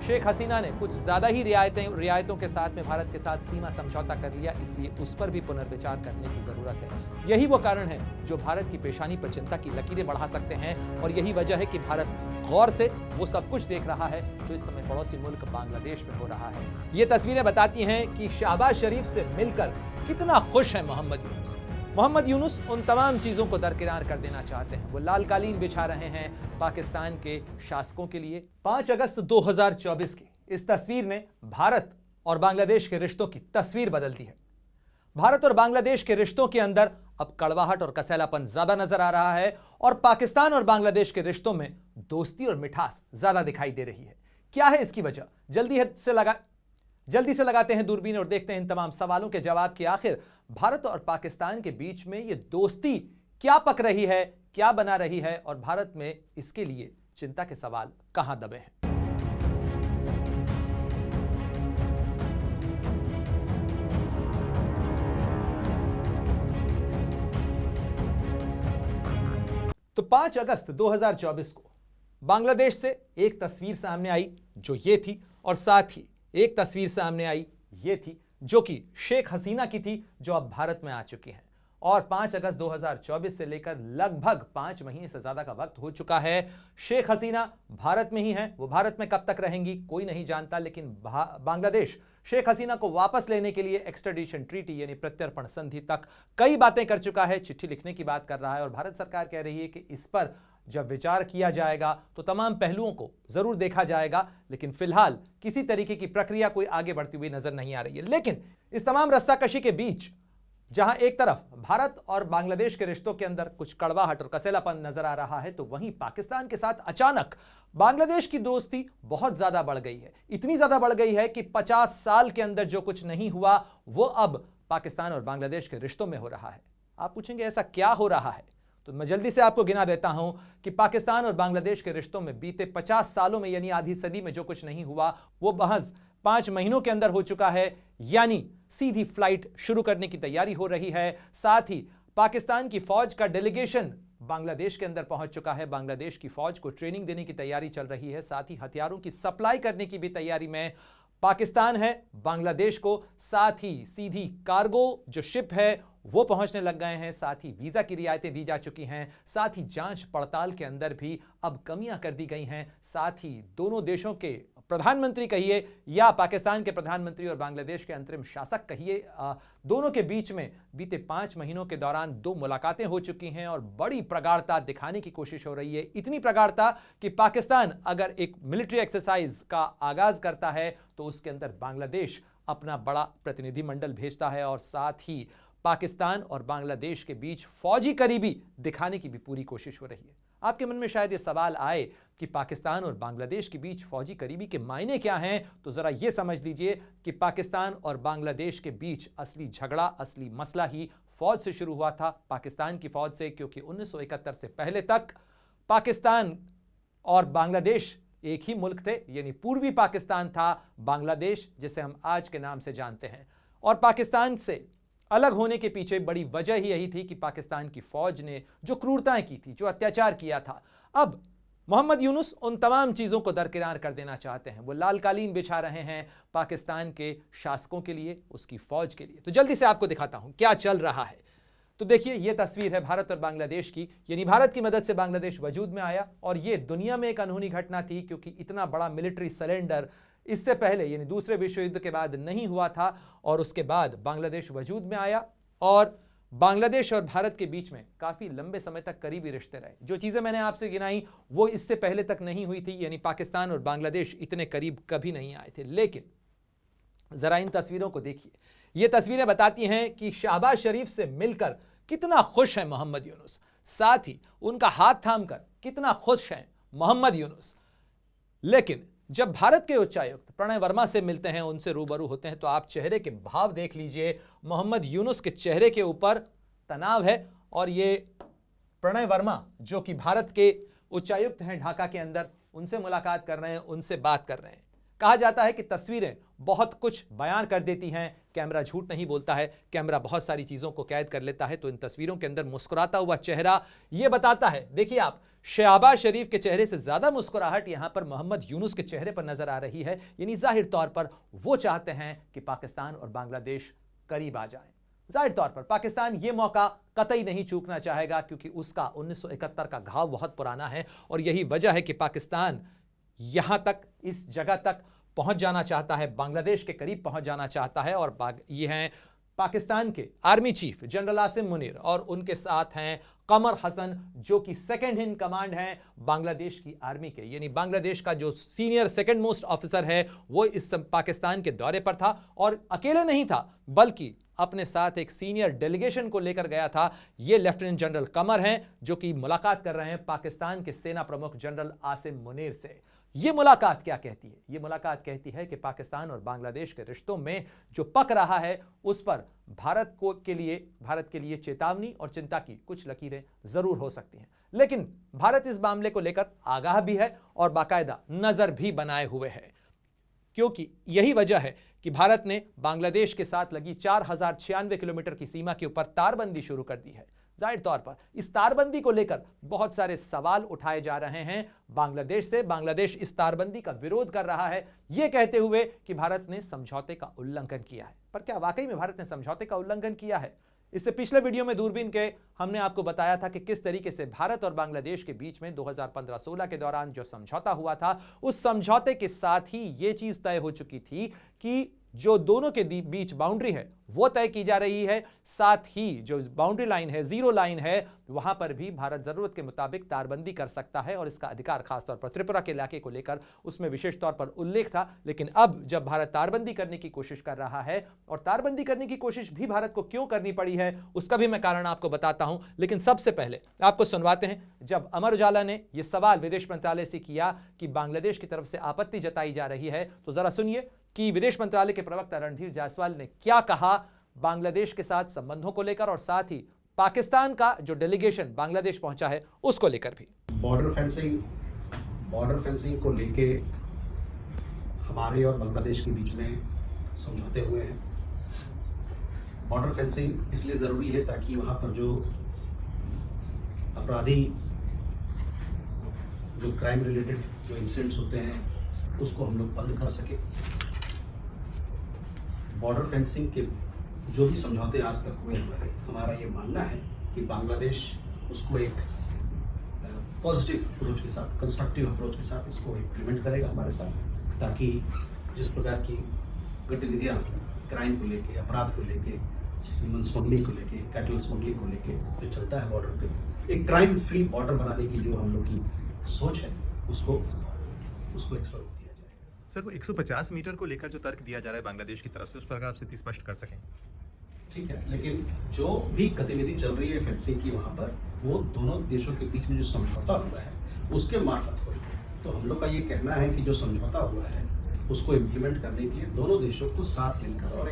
शेख हसीना ने कुछ ज्यादा ही रियायतों के साथ में भारत के साथ सीमा समझौता कर लिया, इसलिए उस पर भी पुनर्विचार करने की जरूरत है। यही वो कारण है जो भारत की पेशानी पर चिंता की लकीरें बढ़ा सकते हैं और यही वजह है कि भारत गौर से वो सब कुछ देख रहा है जो इस समय पड़ोसी मुल्क बांग्लादेश में हो रहा है। ये तस्वीरें बताती हैं कि शहबाज शरीफ से मिलकर कितना खुश है मोहम्मद यूनुस। मोहम्मद यूनुस उन तमाम चीजों को दरकिनार कर देना चाहते हैं। वो लाल कालीन बिछा रहे हैं पाकिस्तान के शासकों के लिए। 5 अगस्त 2024 की इस तस्वीर ने भारत और बांग्लादेश के रिश्तों की तस्वीर बदल दी है। भारत और बांग्लादेश के रिश्तों के अंदर अब कड़वाहट और कसैलापन ज्यादा नजर आ रहा है और पाकिस्तान और बांग्लादेश के रिश्तों में दोस्ती और मिठास ज्यादा दिखाई दे रही है। क्या है इसकी वजह? जल्दी से लगाते हैं दूरबीन और देखते हैं इन तमाम सवालों के जवाब कि आखिर भारत और पाकिस्तान के बीच में ये दोस्ती क्या पक रही है, क्या बना रही है और भारत में इसके लिए चिंता के सवाल कहां दबे हैं। तो 5 अगस्त 2024 को बांग्लादेश से एक तस्वीर सामने आई जो ये थी और साथ ही एक तस्वीर सामने आई ये थी जो कि शेख हसीना की थी जो अब भारत में आ चुकी हैं। और 5 अगस्त 2024 से लेकर लगभग 5 महीने से ज्यादा का वक्त हो चुका है। शेख हसीना भारत में ही हैं। वो भारत में कब तक रहेंगी कोई नहीं जानता, लेकिन बांग्लादेश शेख हसीना को वापस लेने के लिए एक्सट्रेडिशन ट्रीटी यानी प्रत्यर्पण संधि तक कई बातें कर चुका है, चिट्ठी लिखने की बात कर रहा है और भारत सरकार कह रही है कि इस पर जब विचार किया जाएगा तो तमाम पहलुओं को जरूर देखा जाएगा, लेकिन फिलहाल किसी तरीके की प्रक्रिया कोई आगे बढ़ती हुई नजर नहीं आ रही है। लेकिन इस तमाम रस्साकशी के बीच जहां एक तरफ भारत और बांग्लादेश के रिश्तों के अंदर कुछ कड़वाहट और कसैलापन नजर आ रहा है, तो वहीं पाकिस्तान के साथ अचानक बांग्लादेश की दोस्ती बहुत ज्यादा बढ़ गई है। इतनी ज्यादा बढ़ गई है कि 50 साल के अंदर जो कुछ नहीं हुआ वो अब पाकिस्तान और बांग्लादेश के रिश्तों में हो रहा है। आप पूछेंगे ऐसा क्या हो रहा है, तो मैं जल्दी से आपको गिना देता हूं कि पाकिस्तान और बांग्लादेश के रिश्तों में बीते 50 सालों में यानी आधी सदी में जो कुछ नहीं हुआ वो महज 5 महीनों के अंदर हो चुका है। यानी सीधी फ्लाइट शुरू करने की तैयारी हो रही है। साथ ही पाकिस्तान की फौज का डेलीगेशन बांग्लादेश के अंदर पहुंच चुका है। बांग्लादेश की फौज को ट्रेनिंग देने की तैयारी चल रही है। साथ ही हथियारों की सप्लाई करने की भी तैयारी में पाकिस्तान है। बांग्लादेश को साथ ही सीधी कार्गो जो शिप है वो पहुंचने लग गए हैं। साथ ही वीजा की रियायतें दी जा चुकी हैं। साथ ही जांच पड़ताल के अंदर भी अब कमियां कर दी गई हैं। साथ ही दोनों देशों के प्रधानमंत्री कहिए या पाकिस्तान के प्रधानमंत्री और बांग्लादेश के अंतरिम शासक कहिए, दोनों के बीच में बीते 5 महीनों के दौरान 2 मुलाकातें हो चुकी हैं और बड़ी प्रगाढ़ता दिखाने की कोशिश हो रही है। इतनी प्रगाढ़ता कि पाकिस्तान अगर एक मिलिट्री एक्सरसाइज का आगाज करता है तो उसके अंदर बांग्लादेश अपना बड़ा प्रतिनिधिमंडल भेजता है और साथ ही पाकिस्तान और बांग्लादेश के बीच फौजी करीबी दिखाने की भी पूरी कोशिश हो रही है। आपके मन में शायद ये सवाल आए कि पाकिस्तान और बांग्लादेश के बीच फौजी करीबी के मायने क्या हैं, तो जरा ये समझ लीजिए कि पाकिस्तान और बांग्लादेश के बीच असली झगड़ा, असली मसला ही फौज से शुरू हुआ था, पाकिस्तान की फौज से, क्योंकि 1971 से पहले तक पाकिस्तान और बांग्लादेश एक ही मुल्क थे, यानी पूर्वी पाकिस्तान था बांग्लादेश जिसे हम आज के नाम से जानते हैं। और पाकिस्तान से अलग होने के पीछे बड़ी वजह ही यही थी कि पाकिस्तान की फौज ने जो क्रूरताएं की थी, जो अत्याचार किया था। अब मोहम्मद यूनुस उन तमाम चीजों को दरकिनार कर देना चाहते हैं। वो लाल कालीन बिछा रहे हैं पाकिस्तान के शासकों के लिए, उसकी फौज के लिए। तो जल्दी से आपको दिखाता हूं क्या चल रहा है। तो देखिए ये तस्वीर है भारत और बांग्लादेश की, यानी भारत की मदद से बांग्लादेश वजूद में आया और ये दुनिया में एक अनहोनी घटना थी क्योंकि इतना बड़ा मिलिट्री सरेंडर इससे पहले यानी दूसरे विश्व युद्ध के बाद नहीं हुआ था और उसके बाद बांग्लादेश वजूद में आया और बांग्लादेश और भारत के बीच में काफी लंबे समय तक करीबी रिश्ते रहे। जो चीजें मैंने आपसे गिनाई वो इससे पहले तक नहीं हुई थी, यानी पाकिस्तान और बांग्लादेश इतने करीब कभी नहीं आए थे। लेकिन जरा इन तस्वीरों को देखिए, ये तस्वीरें बताती हैं कि शहबाज शरीफ से मिलकर कितना खुश है मोहम्मद यूनुस, साथ ही उनका हाथ थामकर कितना खुश हैं मोहम्मद यूनुस। लेकिन जब भारत के उच्चायुक्त प्रणय वर्मा से मिलते हैं, उनसे रूबरू होते हैं, तो आप चेहरे के भाव देख लीजिए। मोहम्मद यूनुस के चेहरे के ऊपर तनाव है और ये प्रणय वर्मा जो कि भारत के उच्चायुक्त हैं ढाका के अंदर, उनसे मुलाकात कर रहे हैं, उनसे बात कर रहे हैं। कहा जाता है कि तस्वीरें बहुत कुछ बयान कर देती हैं, कैमरा झूठ नहीं बोलता है, कैमरा बहुत सारी चीजों को कैद कर लेता है। तो इन तस्वीरों के अंदर मुस्कुराता हुआ चेहरा यह बताता है, देखिए आप, शहबाज शरीफ के चेहरे से ज्यादा मुस्कुराहट यहां पर मोहम्मद यूनुस के चेहरे पर नजर आ रही है। यानी जाहिर तौर पर वो चाहते हैं कि पाकिस्तान और बांग्लादेश करीब आ जाएं। जाहिर तौर पर पाकिस्तान ये मौका कतई नहीं चूकना चाहेगा, क्योंकि उसका 1971 का घाव बहुत पुराना है और यही वजह है कि पाकिस्तान यहां तक, इस जगह तक पहुंच जाना चाहता है, बांग्लादेश के करीब पहुंच जाना चाहता है। और ये हैं पाकिस्तान के army chief general Asim Munir और उनके साथ हैं कमर हसन, जो कि सेकंड इन कमांड हैं बांग्लादेश की आर्मी के। यानी बांग्लादेश का जो सीनियर सेकंड मोस्ट ऑफिसर है वो इस पाकिस्तान के दौरे पर था और अकेले नहीं था, बल्कि अपने साथ एक सीनियर डेलीगेशन को लेकर गया था। ये लेफ्टिनेंट जनरल कमर हैं, जो कि मुलाकात कर रहे हैं पाकिस्तान के सेना प्रमुख जनरल आसिम मुनीर से। ये मुलाकात क्या कहती है? ये मुलाकात कहती है कि पाकिस्तान और बांग्लादेश के रिश्तों में जो पक रहा है उस पर भारत के लिए चेतावनी और चिंता की कुछ लकीरें जरूर हो सकती हैं। लेकिन भारत इस मामले को लेकर आगाह भी है और बाकायदा नजर भी बनाए हुए है, क्योंकि यही वजह है कि भारत ने बांग्लादेश के साथ लगी 4096 किलोमीटर की सीमा के ऊपर तारबंदी शुरू कर दी है। जाहिर तौर पर इस तारबंदी को लेकर बहुत सारे सवाल उठाए जा रहे हैं बांग्लादेश से। बांग्लादेश इस तारबंदी का विरोध कर रहा है, यह कहते हुए कि भारत ने समझौते का उल्लंघन किया है। पर क्या वाकई में भारत ने समझौते का उल्लंघन किया है? इससे पिछले वीडियो में दूरबीन के हमने आपको बताया था कि किस तरीके से भारत और बांग्लादेश के बीच में 2015-16 के दौरान जो समझौता हुआ था, उस समझौते के साथ ही यह चीज तय हो चुकी थी कि जो दोनों के बीच बाउंड्री है वो तय की जा रही है, साथ ही जो बाउंड्री लाइन है, जीरो लाइन है, वहां पर भी भारत जरूरत के मुताबिक तारबंदी कर सकता है और इसका अधिकार खासतौर पर त्रिपुरा के इलाके को लेकर उसमें विशेष तौर पर उल्लेख था। लेकिन अब जब भारत तारबंदी करने की कोशिश कर रहा है, और तारबंदी करने की कोशिश भी भारत को क्यों करनी पड़ी है उसका भी मैं कारण आपको बताता हूं, लेकिन सबसे पहले आपको सुनवाते हैं जब अमर उजाला ने यह सवाल विदेश मंत्रालय से किया कि बांग्लादेश की तरफ से आपत्ति जताई जा रही है, तो जरा सुनिए कि विदेश मंत्रालय के प्रवक्ता रणधीर जायसवाल ने क्या कहा बांग्लादेश के साथ संबंधों को लेकर और साथ ही पाकिस्तान का जो डेलीगेशन बांग्लादेश पहुंचा है उसको लेकर भी। बॉर्डर फेंसिंग को लेके हमारे और बांग्लादेश के बीच में समझौते हुए हैं। बॉर्डर फेंसिंग इसलिए ज़रूरी है ताकि वहाँ पर जो अपराधी, जो क्राइम रिलेटेड जो इंसिडेंट्स होते हैं उसको हम लोग बंद कर सके। बॉर्डर फेंसिंग के जो भी समझौते आज तक हुए हैं, हमारा ये मानना है कि बांग्लादेश उसको एक पॉजिटिव अप्रोच के साथ, कंस्ट्रक्टिव अप्रोच के साथ इसको इम्प्लीमेंट करेगा हमारे साथ, ताकि जिस प्रकार की गतिविधियाँ क्राइम को लेके, अपराध को लेके, ह्यूमन स्मगलिंग को लेके, कैटल स्मगलिंग को लेके जो चलता है बॉर्डर पे, एक क्राइम फ्री बॉर्डर बनाने की जो हम लोग की सोच है उसको एक स्वरूप दिया जाए। सर, वो 150 मीटर को लेकर जो तर्क दिया जा रहा है बांग्लादेश की तरफ से, उस पर अगर आप स्थिति स्पष्ट कर सकें। ठीक है, लेकिन जो भी गतिविधि चल रही है फेंसिंग की वहाँ पर, वो दोनों देशों के बीच में जो समझौता हुआ है उसके मार्फत हो रही है। तो हम लोग का ये कहना है कि जो समझौता हुआ है उसको इम्प्लीमेंट करने के लिए दोनों देशों को साथ मिलकर और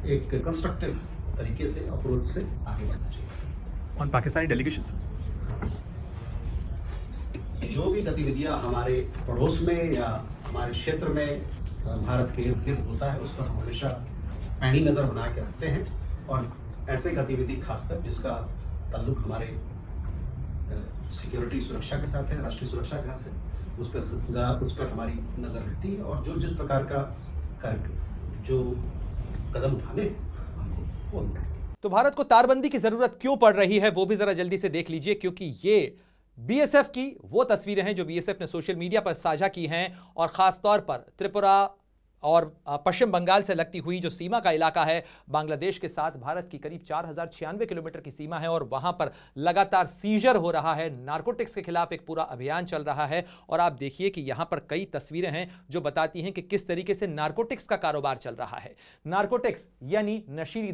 एक कंस्ट्रक्टिव तरीके से अप्रोच से आगे बढ़ना चाहिए। ऑन पाकिस्तानी डेलीगेशन, जो भी गतिविधियां हमारे पड़ोस में या हमारे क्षेत्र में भारत के इर्द गिर्द होता है उस पर हम हमेशा पैनी नज़र बना के रखते हैं, और ऐसे गतिविधि खासकर जिसका ताल्लुक हमारे सिक्योरिटी सुरक्षा के साथ है, राष्ट्रीय सुरक्षा के साथ है, उस पर हमारी नज़र रहती है। और जो जिस प्रकार का जो कदम उठाने हमको वो। तो भारत को तारबंदी की जरूरत क्यों पड़ रही है वो भी जरा जल्दी से देख लीजिए, क्योंकि ये बीएसएफ की वो तस्वीरें हैं जो बीएसएफ ने सोशल मीडिया पर साझा की हैं, और खास तौर पर त्रिपुरा और पश्चिम बंगाल से लगती हुई जो सीमा का इलाका है बांग्लादेश के साथ, भारत की करीब 4096 किलोमीटर की सीमा है और वहां पर लगातार सीजर हो रहा है, नारकोटिक्स के खिलाफ एक पूरा अभियान चल रहा है। और आप देखिए कि यहां पर कई तस्वीरें हैं जो बताती हैं कि किस तरीके से नारकोटिक्स का कारोबार चल रहा है। नारकोटिक्स यानी नशीली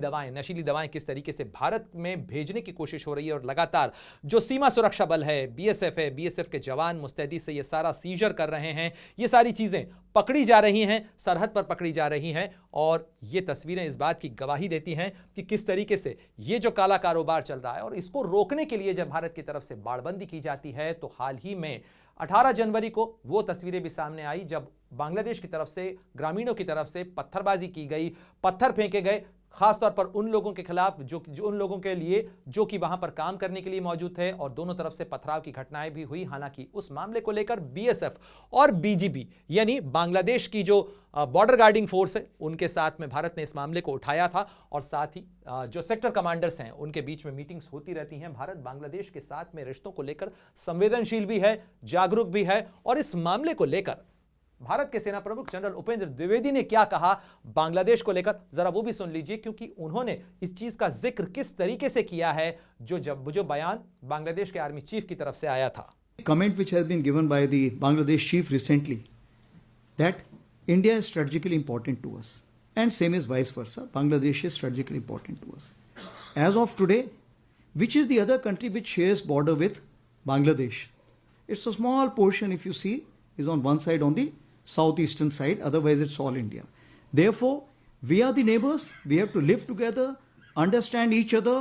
दवाएं किस तरीके से भारत में भेजने की कोशिश हो रही है, और लगातार जो सीमा सुरक्षा बल है, बीएसएफ के जवान मुस्तैदी से ये सारा सीजर कर रहे हैं। ये सारी चीजें पकड़ी जा रही हैं, सरहद पर पकड़ी जा रही हैं, और ये तस्वीरें इस बात की गवाही देती हैं कि किस तरीके से ये जो काला कारोबार चल रहा है। और इसको रोकने के लिए जब भारत की तरफ से बाड़बंदी की जाती है, तो हाल ही में 18 जनवरी को वो तस्वीरें भी सामने आई जब बांग्लादेश की तरफ से, ग्रामीणों की तरफ से पत्थरबाजी की गई, पत्थर फेंके गए, खासतौर पर उन लोगों के खिलाफ जो उन लोगों के लिए जो कि वहां पर काम करने के लिए मौजूद थे, और दोनों तरफ से पथराव की घटनाएं भी हुई। हालांकि उस मामले को लेकर बीएसएफ और बीजीबी यानी बांग्लादेश की जो बॉर्डर गार्डिंग फोर्स है उनके साथ में भारत ने इस मामले को उठाया था, और साथ ही जो सेक्टर कमांडर्स हैं उनके बीच में मीटिंग्स होती रहती हैं। भारत बांग्लादेश के साथ में रिश्तों को लेकर संवेदनशील भी है, जागरूक भी है, और इस मामले को लेकर भारत के सेना प्रमुख जनरल उपेंद्र द्विवेदी ने क्या कहा बांग्लादेश को लेकर, जरा वो भी सुन लीजिए, क्योंकि उन्होंने इस चीज का जिक्र किस तरीके से किया है जो बयान बांग्लादेश के आर्मी चीफ की तरफ से आया था। Comment which has been given by the Bangladesh chief recently that India is strategically important to us, and same is vice versa. Bangladesh is strategically important to us. As of today, which is the other country which shares border with Bangladesh? It's a small portion, if you see, is on one side, on the southeastern side, otherwise it's all India. Therefore, we are the neighbors, we have to live together, understand each other,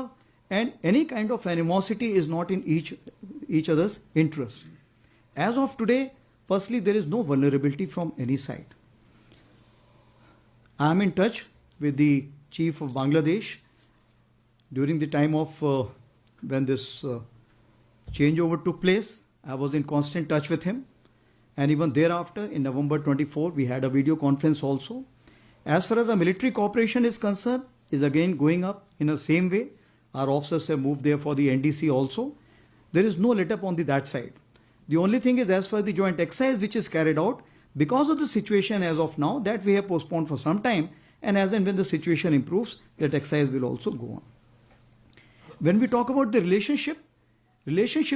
and any kind of animosity is not in each other's interest. As of today, firstly, there is no vulnerability from any side. I am in touch with the chief of Bangladesh during the time of when this changeover took place. I was in constant touch with him. And even thereafter, in November 24, we had a video conference also. As far as the military cooperation is concerned, is again going up in the same way. Our officers have moved there for the NDC also. There is no let up on that side. The only thing is, as far as the joint exercise which is carried out, because of the situation as of now, that we have postponed for some time, and as and when the situation improves, that exercise will also go on. When we talk about the relationship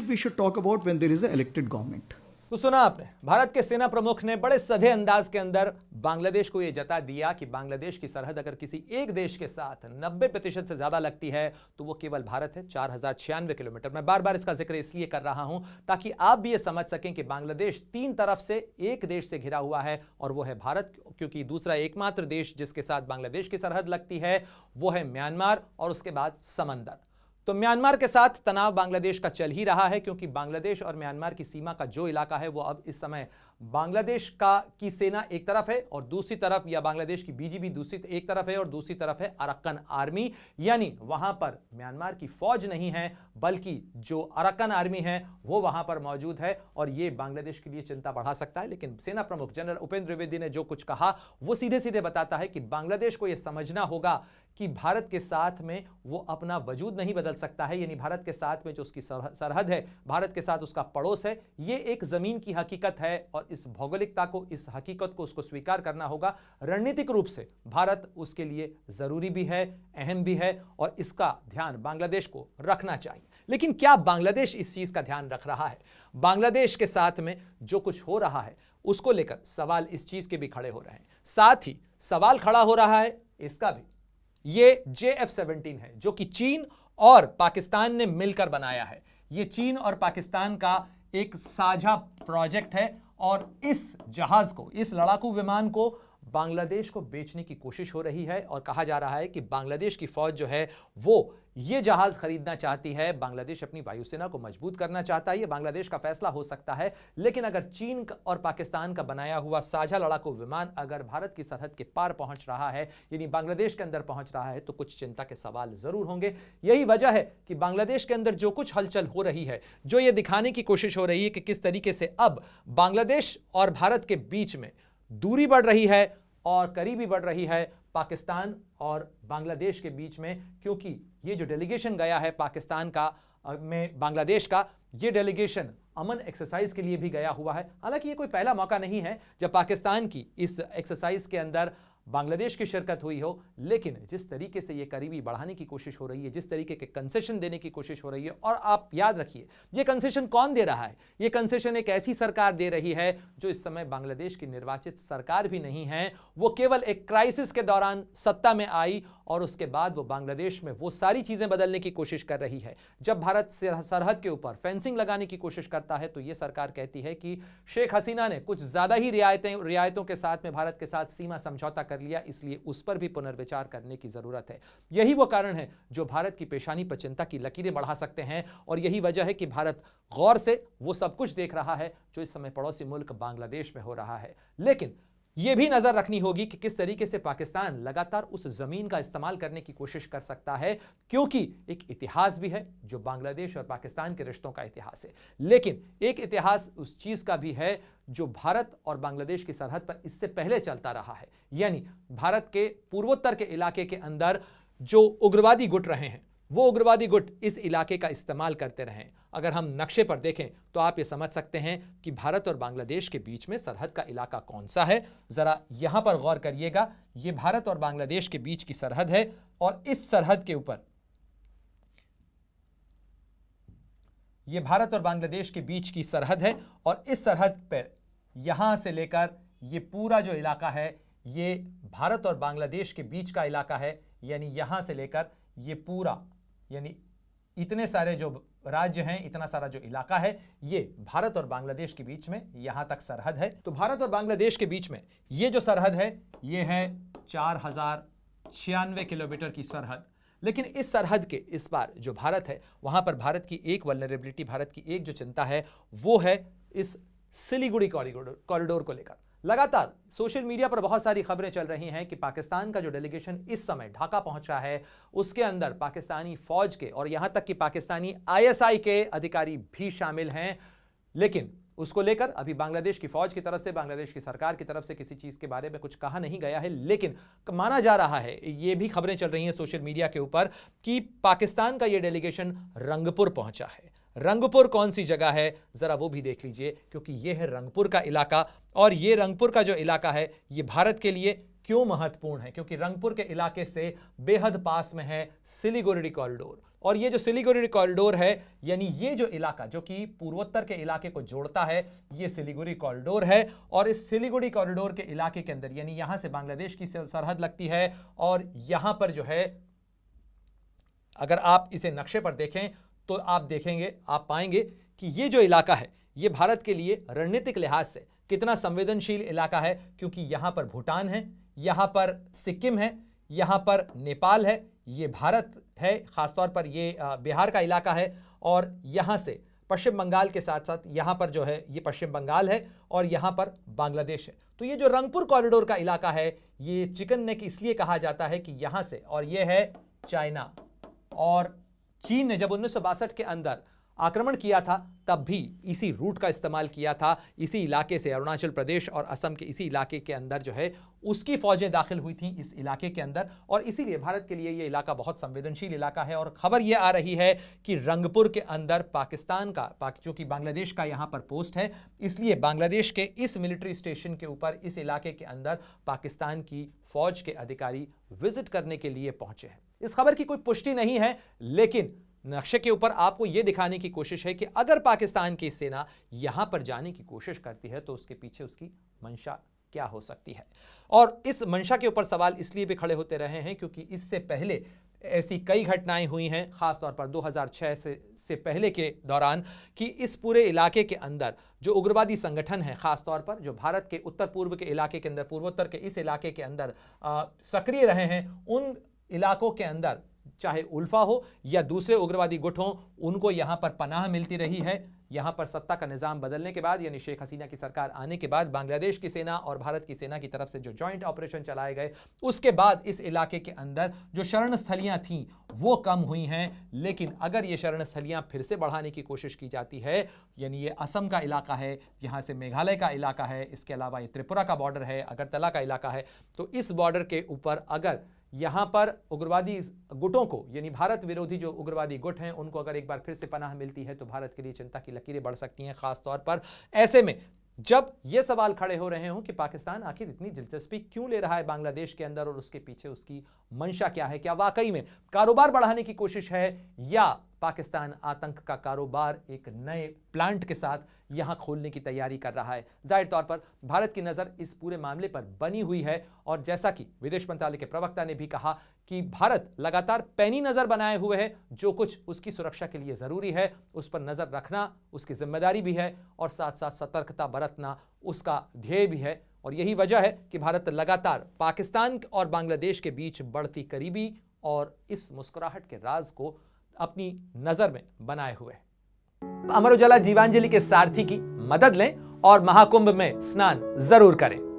we should talk about when there is an elected government. तो सुना आपने, भारत के सेना प्रमुख ने बड़े सधे अंदाज के अंदर बांग्लादेश को यह जता दिया कि बांग्लादेश की सरहद अगर किसी एक देश के साथ 90% से ज्यादा लगती है तो वो केवल भारत है, 4096 किलोमीटर। मैं बार बार इसका जिक्र इसलिए कर रहा हूं ताकि आप भी ये समझ सकें कि बांग्लादेश तीन तरफ से एक देश से घिरा हुआ है, और वो है भारत, क्योंकि दूसरा एकमात्र देश जिसके साथ बांग्लादेश की सरहद लगती है वो है म्यांमार, और उसके बाद समंदर। तो म्यांमार के साथ तनाव बांग्लादेश का चल ही रहा है, क्योंकि बांग्लादेश और म्यांमार की सीमा का जो इलाका है वो अब इस समय बांग्लादेश की सेना एक तरफ है, और दूसरी तरफ, या बांग्लादेश की बीजीबी दूसरी एक तरफ है, और दूसरी तरफ है अरक्कन आर्मी। यानी वहां पर म्यांमार की फौज नहीं है, बल्कि जो अरक्कन आर्मी है वो वहां पर मौजूद है, और ये बांग्लादेश के लिए चिंता बढ़ा सकता है। लेकिन सेना प्रमुख जनरल उपेंद्र द्विवेदी ने जो कुछ कहा वो सीधे सीधे बताता है कि बांग्लादेश को यह समझना होगा कि भारत के साथ में वो अपना वजूद नहीं बदल सकता है। यानी भारत के साथ में जो उसकी सरहद है, भारत के साथ उसका पड़ोस है, ये एक जमीन की हकीकत है, और इस भौगोलिकता को, इस हकीकत को उसको स्वीकार करना होगा। रणनीतिक रूप से भारत उसके लिए जरूरी भी है, अहम भी है, और इसका ध्यान बांग्लादेश को रखना चाहिए। लेकिन क्या बांग्लादेश इस चीज का ध्यान रख रहा है? बांग्लादेश के साथ में जो कुछ हो रहा है उसको लेकर सवाल इस चीज के भी खड़े हो रहे हैं। साथ ही सवाल खड़ा हो रहा है इसका भी, ये JF-17 है जो कि चीन और पाकिस्तान ने मिलकर बनाया है। ये चीन और पाकिस्तान का एक साझा प्रोजेक्ट है, और इस जहाज को, इस लड़ाकू विमान को बांग्लादेश को बेचने की कोशिश हो रही है, और कहा जा रहा है कि बांग्लादेश की फौज जो है वो ये जहाज खरीदना चाहती है। बांग्लादेश अपनी वायुसेना को मजबूत करना चाहता है, ये बांग्लादेश का फैसला हो सकता है। लेकिन अगर चीन और पाकिस्तान का बनाया हुआ साझा लड़ाकू विमान अगर भारत की सरहद के पार पहुंच रहा है, यानी बांग्लादेश के अंदर पहुंच रहा है, तो कुछ चिंता के सवाल जरूर होंगे। यही वजह है कि बांग्लादेश के अंदर जो कुछ हलचल हो रही है, जो ये दिखाने की कोशिश हो रही है कि किस तरीके से अब बांग्लादेश और भारत के बीच में दूरी बढ़ रही है और करीबी बढ़ रही है पाकिस्तान और बांग्लादेश के बीच में, क्योंकि ये जो डेलीगेशन गया है पाकिस्तान का में बांग्लादेश का, ये डेलीगेशन अमन एक्सरसाइज के लिए भी गया हुआ है। हालांकि ये कोई पहला मौका नहीं है जब पाकिस्तान की इस एक्सरसाइज के अंदर बांग्लादेश की शिरकत हुई हो, लेकिन जिस तरीके से ये करीबी बढ़ाने की कोशिश हो रही है, जिस तरीके के कंसेशन देने की कोशिश हो रही है, और आप याद रखिए ये कंसेशन कौन दे रहा है? ये कंसेशन एक ऐसी सरकार दे रही है जो इस समय बांग्लादेश की निर्वाचित सरकार भी नहीं है। वो केवल एक क्राइसिस के दौरान सत्ता में आई, और उसके बाद वो बांग्लादेश में वो सारी चीजें बदलने की कोशिश कर रही है। जब भारत सरहद के ऊपर फेंसिंग लगाने की कोशिश करता है तो ये सरकार कहती है कि शेख हसीना ने कुछ ज्यादा ही रियायतों के साथ में भारत के साथ सीमा समझौता कर लिया, इसलिए उस पर भी पुनर्विचार करने की जरूरत है। यही वो कारण है जो भारत की पेशानी पर चिंता की लकीरें बढ़ा सकते हैं और यही वजह है कि भारत गौर से वो सब कुछ देख रहा है जो इस समय पड़ोसी मुल्क बांग्लादेश में हो रहा है। लेकिन यह भी नजर रखनी होगी कि किस तरीके से पाकिस्तान लगातार उस जमीन का इस्तेमाल करने की कोशिश कर सकता है, क्योंकि एक इतिहास भी है जो बांग्लादेश और पाकिस्तान के रिश्तों का इतिहास है, लेकिन एक इतिहास उस चीज का भी है जो भारत और बांग्लादेश की सरहद पर इससे पहले चलता रहा है। यानी भारत के पूर्वोत्तर के इलाके के अंदर जो उग्रवादी गुट रहे हैं, वो उग्रवादी गुट इस इलाके का इस्तेमाल करते रहे। अगर हम नक्शे पर देखें तो आप ये समझ सकते हैं कि भारत और बांग्लादेश के बीच में सरहद का इलाका कौन सा है। जरा यहां पर गौर करिएगा, ये भारत और बांग्लादेश के बीच की सरहद है और इस सरहद के ऊपर, ये भारत और बांग्लादेश के बीच की सरहद है और इस सरहद पर यहां से लेकर ये पूरा जो इलाका है ये भारत और बांग्लादेश के बीच का इलाका है। यानी यहां से लेकर ये पूरा, यानी इतने सारे जो राज्य हैं, इतना सारा जो इलाका है, ये भारत और बांग्लादेश के बीच में यहां तक सरहद है। तो भारत और बांग्लादेश के बीच में ये जो सरहद है ये है 4096 किलोमीटर की सरहद। लेकिन इस सरहद के इस पार जो भारत है, वहां पर भारत की एक वल्नरेबिलिटी, भारत की एक जो चिंता है वो है इस सिलीगुड़ी कॉरिडोर को लेकर। लगातार सोशल मीडिया पर बहुत सारी खबरें चल रही हैं कि पाकिस्तान का जो डेलीगेशन इस समय ढाका पहुंचा है उसके अंदर पाकिस्तानी फौज के और यहां तक कि पाकिस्तानी आईएसआई के अधिकारी भी शामिल हैं। लेकिन उसको लेकर अभी बांग्लादेश की फौज की तरफ से, बांग्लादेश की सरकार की तरफ से किसी चीज के बारे में कुछ कहा नहीं गया है। लेकिन माना जा रहा है, ये भी खबरें चल रही हैं सोशल मीडिया के ऊपर कि पाकिस्तान का ये डेलीगेशन रंगपुर पहुंचा है। रंगपुर कौन सी जगह है जरा वो भी देख लीजिए, क्योंकि ये है रंगपुर का इलाका और ये रंगपुर का जो इलाका है ये भारत के लिए क्यों महत्वपूर्ण है, क्योंकि रंगपुर के इलाके से बेहद पास में है सिलीगुड़ी कॉरिडोर। और ये जो सिलीगुड़ी कॉरिडोर है, यानी ये जो इलाका जो कि पूर्वोत्तर के इलाके को जोड़ता है, ये सिलीगुड़ी कॉरिडोर है। और इस सिलीगुड़ी कॉरिडोर के इलाके के अंदर, यानी यहां से बांग्लादेश की सरहद लगती है और यहां पर जो है, अगर आप इसे नक्शे पर देखें तो आप देखेंगे, आप पाएंगे कि ये जो इलाका है ये भारत के लिए रणनीतिक लिहाज से कितना संवेदनशील इलाका है, क्योंकि यहां पर भूटान है, यहां पर सिक्किम है, यहां पर नेपाल है, ये भारत है, खासतौर पर ये बिहार का इलाका है और यहां से पश्चिम बंगाल के साथ साथ यहां पर जो है ये पश्चिम बंगाल है और यहां पर बांग्लादेश है। तो ये जो रंगपुर कॉरिडोर का इलाका है ये चिकन नेक इसलिए कहा जाता है कि यहां से, और ये है चाइना, और चीन ने जब 1962 के अंदर आक्रमण किया था तब भी इसी रूट का इस्तेमाल किया था। इसी इलाके से अरुणाचल प्रदेश और असम के इसी इलाके के अंदर जो है उसकी फौजें दाखिल हुई थीं इस इलाके के अंदर, और इसीलिए भारत के लिए ये इलाका बहुत संवेदनशील इलाका है। और खबर ये आ रही है कि रंगपुर के अंदर पाकिस्तान का, जो कि बांग्लादेश का यहाँ पर पोस्ट है, इसलिए बांग्लादेश के इस मिलिट्री स्टेशन के ऊपर इस इलाके के अंदर पाकिस्तान की फौज के अधिकारी विजिट करने के लिए पहुंचे हैं। इस खबर की कोई पुष्टि नहीं है, लेकिन नक्शे के ऊपर आपको यह दिखाने की कोशिश है कि अगर पाकिस्तान की सेना यहां पर जाने की कोशिश करती है तो उसके पीछे उसकी मंशा क्या हो सकती है। और इस मंशा के ऊपर सवाल इसलिए भी खड़े होते रहे हैं क्योंकि इससे पहले ऐसी कई घटनाएं हुई हैं, खासतौर पर 2006 से पहले के दौरान, कि इस पूरे इलाके के अंदर जो उग्रवादी संगठन है, खासतौर पर जो भारत के उत्तर पूर्व के इलाके के अंदर, पूर्वोत्तर के इस इलाके के अंदर सक्रिय रहे हैं, उन इलाकों के अंदर चाहे उल्फा हो या दूसरे उग्रवादी गुट हों, उनको यहां पर पनाह मिलती रही है। यहां पर सत्ता का निजाम बदलने के बाद, यानी शेख हसीना की सरकार आने के बाद, बांग्लादेश की सेना और भारत की सेना की तरफ से जो जॉइंट ऑपरेशन चलाए गए, उसके बाद इस इलाके के अंदर जो शरण स्थलियां थीं वो कम हुई हैं। लेकिन अगर ये शरण स्थलियां फिर से बढ़ाने की कोशिश की जाती है, यानी ये असम का इलाका है, यहां से मेघालय का इलाका है, इसके अलावा ये त्रिपुरा का बॉर्डर है, अगरतला का इलाका है, तो इस बॉर्डर के ऊपर अगर यहां पर उग्रवादी गुटों को, यानी भारत विरोधी जो उग्रवादी गुट हैं, उनको अगर एक बार फिर से पनाह मिलती है तो भारत के लिए चिंता की लकीरें बढ़ सकती हैं। खास तौर पर ऐसे में जब ये सवाल खड़े हो रहे हों कि पाकिस्तान आखिर इतनी दिलचस्पी क्यों ले रहा है बांग्लादेश के अंदर और उसके पीछे उसकी मंशा क्या है, क्या वाकई में कारोबार बढ़ाने की कोशिश है या पाकिस्तान आतंक का कारोबार एक नए प्लांट के साथ यहां खोलने की तैयारी कर रहा है। जाहिर तौर पर भारत की नजर इस पूरे मामले पर बनी हुई है और जैसा कि विदेश मंत्रालय के प्रवक्ता ने भी कहा कि भारत लगातार पैनी नजर बनाए हुए है, जो कुछ उसकी सुरक्षा के लिए जरूरी है उस पर नजर रखना उसकी जिम्मेदारी भी है और साथ साथ सतर्कता बरतना उसका ध्येय भी है। और यही वजह है कि भारत लगातार पाकिस्तान और बांग्लादेश के बीच बढ़ती करीबी और इस मुस्कुराहट के राज को अपनी नजर में बनाए हुए है। अमर उजाला जीवांजलि के सारथी की मदद लें और महाकुंभ में स्नान जरूर करें।